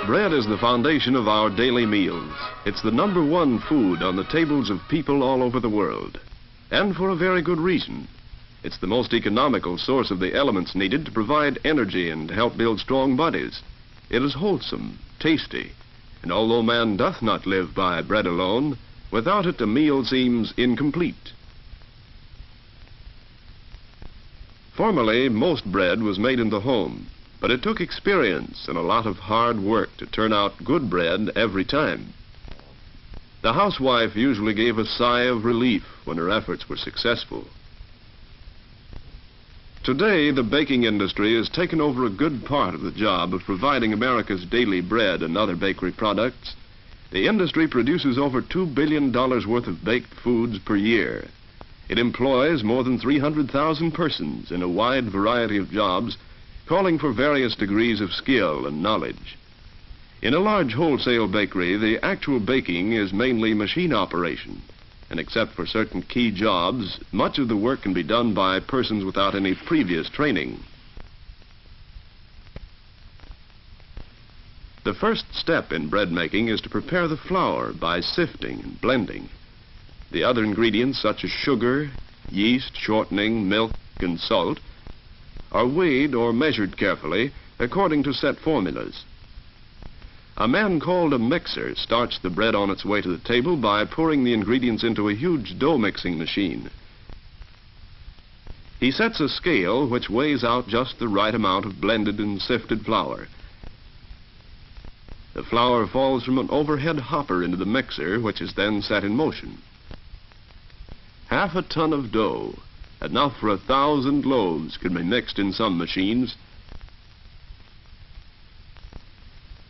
Bread is the foundation of our daily meals. It's the #1 food on the tables of people all over the world. And for a very good reason. It's the most economical source of the elements needed to provide energy and help build strong bodies. It is wholesome, tasty, and although man doth not live by bread alone, without it a meal seems incomplete. Formerly, most bread was made in the home. But it took experience and a lot of hard work to turn out good bread every time. The housewife usually gave a sigh of relief when her efforts were successful. Today, the baking industry has taken over a good part of the job of providing America's daily bread and other bakery products. The industry produces over $2 billion worth of baked foods per year. It employs more than 300,000 persons in a wide variety of jobs, calling for various degrees of skill and knowledge. In a large wholesale bakery, the actual baking is mainly machine operation, and except for certain key jobs, much of the work can be done by persons without any previous training. The first step in bread making is to prepare the flour by sifting and blending. The other ingredients, such as sugar, yeast, shortening, milk, and salt, are weighed or measured carefully according to set formulas. A man called a mixer starts the bread on its way to the table by pouring the ingredients into a huge dough mixing machine. He sets a scale which weighs out just the right amount of blended and sifted flour. The flour falls from an overhead hopper into the mixer, which is then set in motion. Half a ton of dough, enough for 1,000 loaves, can be mixed in some machines.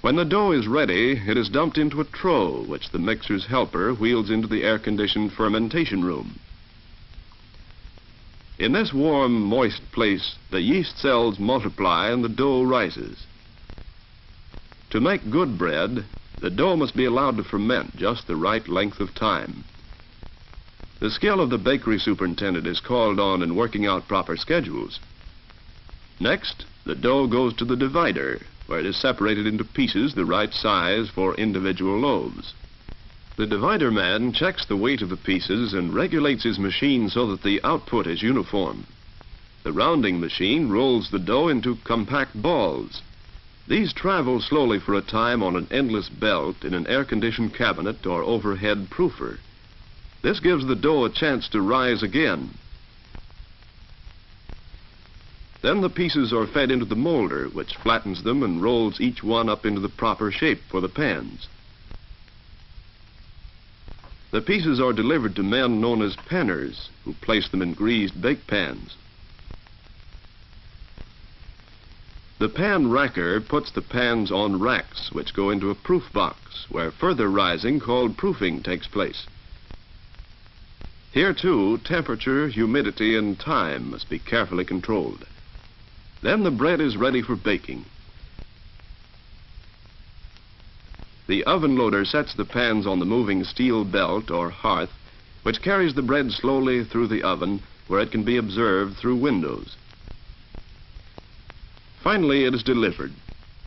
When the dough is ready, it is dumped into a trough, which the mixer's helper wheels into the air-conditioned fermentation room. In this warm, moist place, the yeast cells multiply and the dough rises. To make good bread, the dough must be allowed to ferment just the right length of time. The skill of the bakery superintendent is called on in working out proper schedules. Next, the dough goes to the divider, where it is separated into pieces the right size for individual loaves. The divider man checks the weight of the pieces and regulates his machine so that the output is uniform. The rounding machine rolls the dough into compact balls. These travel slowly for a time on an endless belt in an air-conditioned cabinet or overhead proofer. This gives the dough a chance to rise again. Then the pieces are fed into the molder, which flattens them and rolls each one up into the proper shape for the pans. The pieces are delivered to men known as panners, who place them in greased bake pans. The pan racker puts the pans on racks, which go into a proof box, where further rising, called proofing, takes place. Here, too, temperature, humidity, and time must be carefully controlled. Then the bread is ready for baking. The oven loader sets the pans on the moving steel belt or hearth, which carries the bread slowly through the oven, where it can be observed through windows. Finally, it is delivered,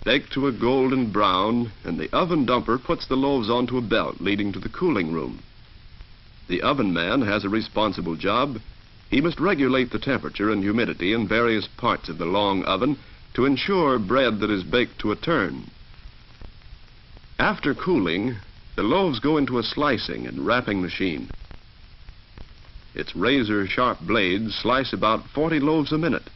baked to a golden brown, and the oven dumper puts the loaves onto a belt leading to the cooling room. The oven man has a responsible job. He must regulate the temperature and humidity in various parts of the long oven to ensure bread that is baked to a turn. After cooling, the loaves go into a slicing and wrapping machine. Its razor-sharp blades slice about 40 loaves a minute.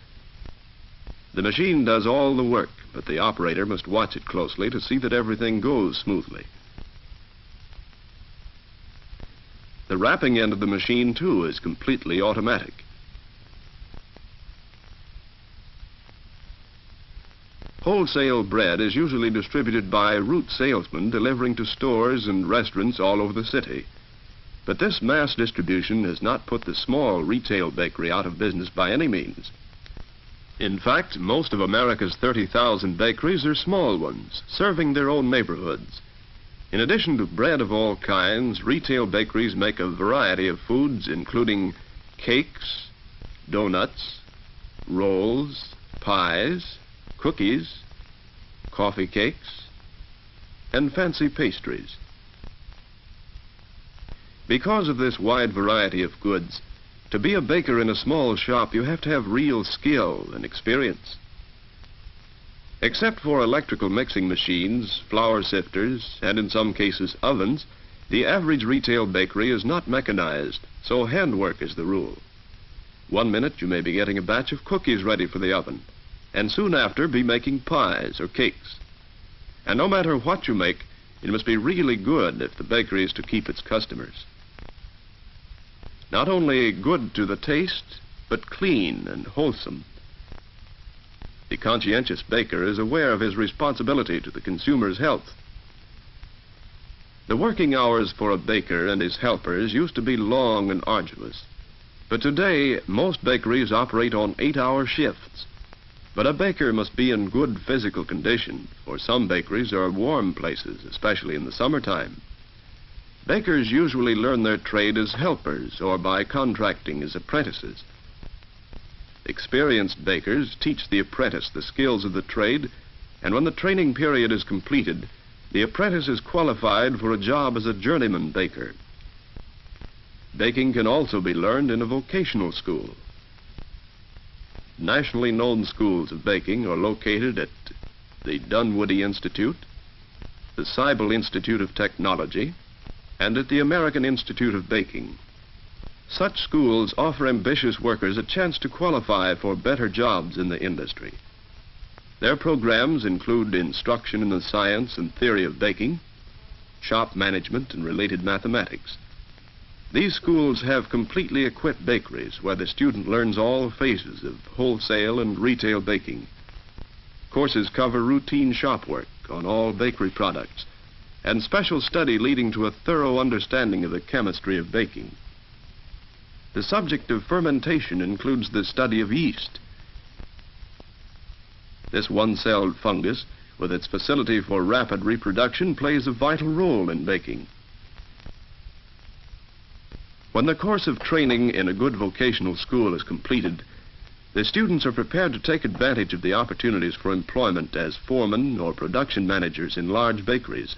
The machine does all the work, but the operator must watch it closely to see that everything goes smoothly. The wrapping end of the machine, too, is completely automatic. Wholesale bread is usually distributed by route salesmen delivering to stores and restaurants all over the city. But this mass distribution has not put the small retail bakery out of business by any means. In fact, most of America's 30,000 bakeries are small ones, serving their own neighborhoods. In addition to bread of all kinds, retail bakeries make a variety of foods, including cakes, donuts, rolls, pies, cookies, coffee cakes, and fancy pastries. Because of this wide variety of goods, to be a baker in a small shop, you have to have real skill and experience. Except for electrical mixing machines, flour sifters, and in some cases ovens, the average retail bakery is not mechanized, so handwork is the rule. 1 minute you may be getting a batch of cookies ready for the oven, and soon after be making pies or cakes. And no matter what you make, it must be really good if the bakery is to keep its customers. Not only good to the taste, but clean and wholesome. The conscientious baker is aware of his responsibility to the consumer's health. The working hours for a baker and his helpers used to be long and arduous, but today most bakeries operate on 8-hour shifts. But a baker must be in good physical condition, for some bakeries are warm places, especially in the summertime. Bakers usually learn their trade as helpers or by contracting as apprentices. Experienced bakers teach the apprentice the skills of the trade, and when the training period is completed, the apprentice is qualified for a job as a journeyman baker. Baking can also be learned in a vocational school. Nationally known schools of baking are located at the Dunwoody Institute, the Seibel Institute of Technology, and at the American Institute of Baking. Such schools offer ambitious workers a chance to qualify for better jobs in the industry. Their programs include instruction in the science and theory of baking, shop management, and related mathematics. These schools have completely equipped bakeries where the student learns all phases of wholesale and retail baking. Courses cover routine shop work on all bakery products and special study leading to a thorough understanding of the chemistry of baking. The subject of fermentation includes the study of yeast. This one-celled fungus, with its facility for rapid reproduction, plays a vital role in baking. When the course of training in a good vocational school is completed, the students are prepared to take advantage of the opportunities for employment as foremen or production managers in large bakeries.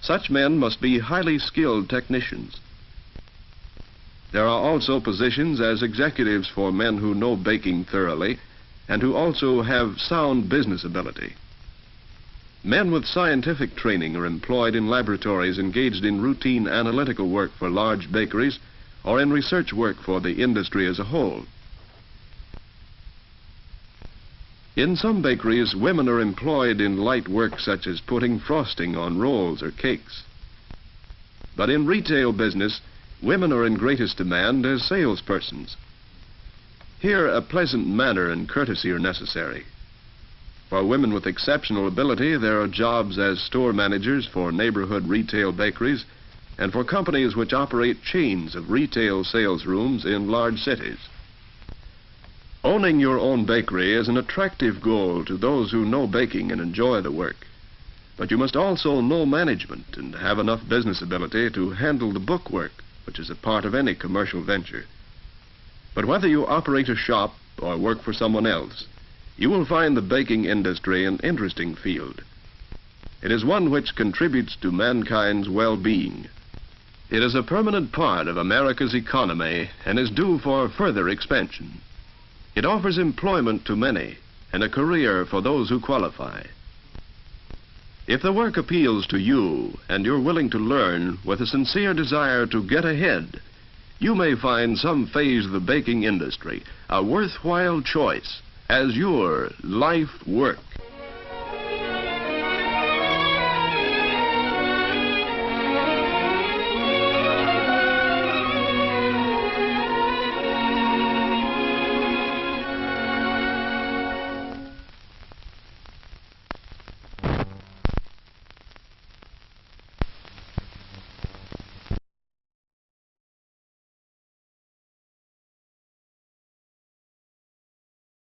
Such men must be highly skilled technicians. There are also positions as executives for men who know baking thoroughly and who also have sound business ability. Men with scientific training are employed in laboratories engaged in routine analytical work for large bakeries or in research work for the industry as a whole. In some bakeries, women are employed in light work such as putting frosting on rolls or cakes. But in retail business, women are in greatest demand as salespersons. Here, a pleasant manner and courtesy are necessary. For women with exceptional ability, there are jobs as store managers for neighborhood retail bakeries and for companies which operate chains of retail sales rooms in large cities. Owning your own bakery is an attractive goal to those who know baking and enjoy the work. But you must also know management and have enough business ability to handle the bookwork, which is a part of any commercial venture. But whether you operate a shop or work for someone else, you will find the baking industry an interesting field. It is one which contributes to mankind's well-being. It is a permanent part of America's economy and is due for further expansion. It offers employment to many and a career for those who qualify. If the work appeals to you and you're willing to learn with a sincere desire to get ahead, you may find some phase of the baking industry a worthwhile choice as your life work.